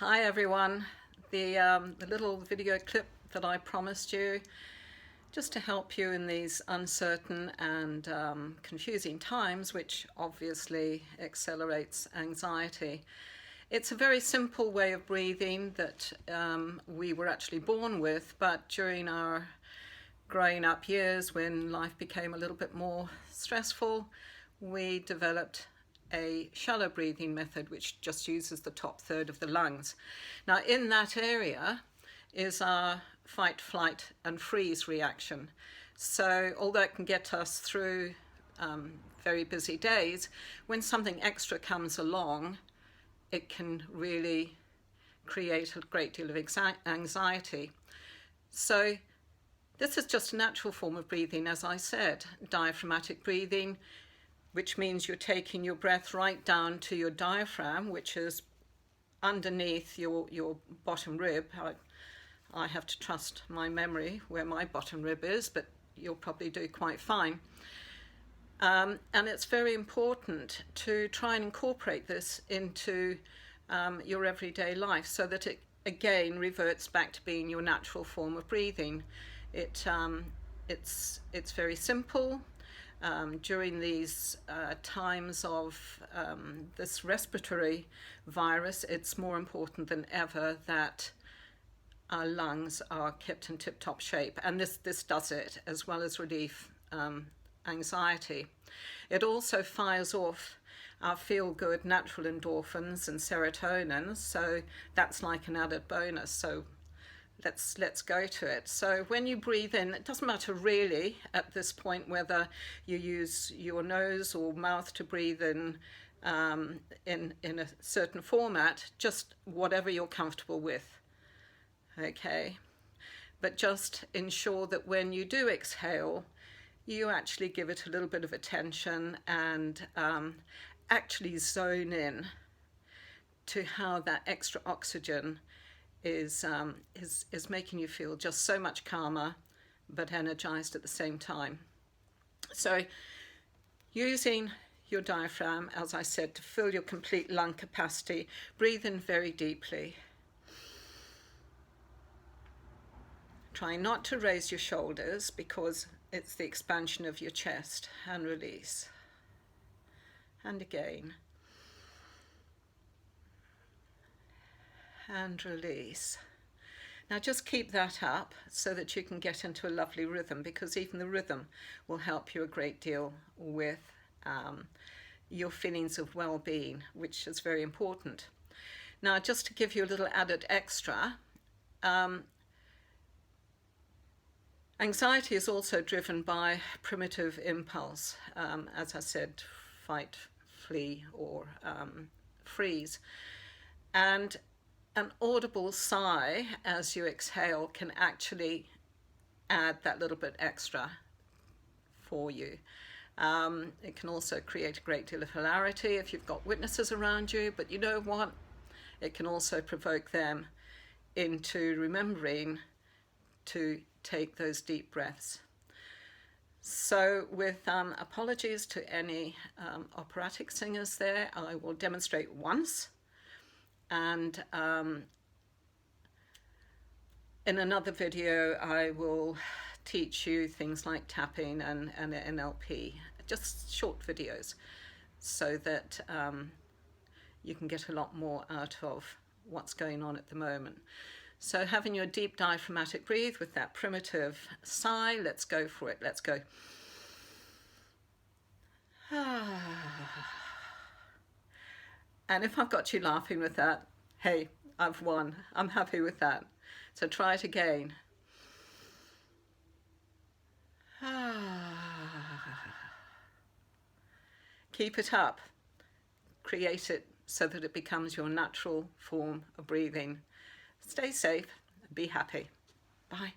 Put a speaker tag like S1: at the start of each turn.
S1: Hi everyone. The little video clip that I promised you, just to help you in these uncertain and confusing times, which obviously accelerates anxiety. It's a very simple way of breathing that we were actually born with, but during our growing up years, when life became a little bit more stressful, we developed a shallow breathing method which just uses the top third of the lungs. Now in that area is our fight, flight and freeze reaction. So although it can get us through very busy days, when something extra comes along, it can really create a great deal of anxiety. So this is just a natural form of breathing, as I said, diaphragmatic breathing, which means you're taking your breath right down to your diaphragm, which is underneath your bottom rib. I have to trust my memory where my bottom rib is, but you'll probably do quite fine. And it's very important to try and incorporate this into your everyday life so that it again reverts back to being your natural form of breathing. It's very simple. During these times of this respiratory virus, it's more important than ever that our lungs are kept in tip-top shape, and this does it, as well as relieve anxiety. It also fires off our feel-good natural endorphins and serotonin, so that's like an added bonus. So let's go to it. So when you breathe in, it doesn't matter really at this point whether you use your nose or mouth to breathe in a certain format, just whatever you're comfortable with, okay? But just ensure that when you do exhale, you actually give it a little bit of attention and actually zone in to how that extra oxygen is making you feel just so much calmer but energized at the same time. So using your diaphragm, as I said, to fill your complete lung capacity, breathe in very deeply. Try not to raise your shoulders because it's the expansion of your chest, and release. And again. And release. Now just keep that up so that you can get into a lovely rhythm, because even the rhythm will help you a great deal with your feelings of well-being, which is very important. Now just to give you a little added extra, anxiety is also driven by primitive impulse, as I said, fight, flee or freeze. And an audible sigh as you exhale can actually add that little bit extra for you. It can also create a great deal of hilarity if you've got witnesses around you, but you know what? It can also provoke them into remembering to take those deep breaths. So with apologies to any operatic singers there, I will demonstrate once. And in another video, I will teach you things like tapping and NLP, just short videos, so that you can get a lot more out of what's going on at the moment. So having your deep diaphragmatic breathe with that primitive sigh, let's go for it, let's go. And if I've got you laughing with that, hey, I've won. I'm happy with that. So try it again. Keep it up. Create it so that it becomes your natural form of breathing. Stay safe and be happy. Bye.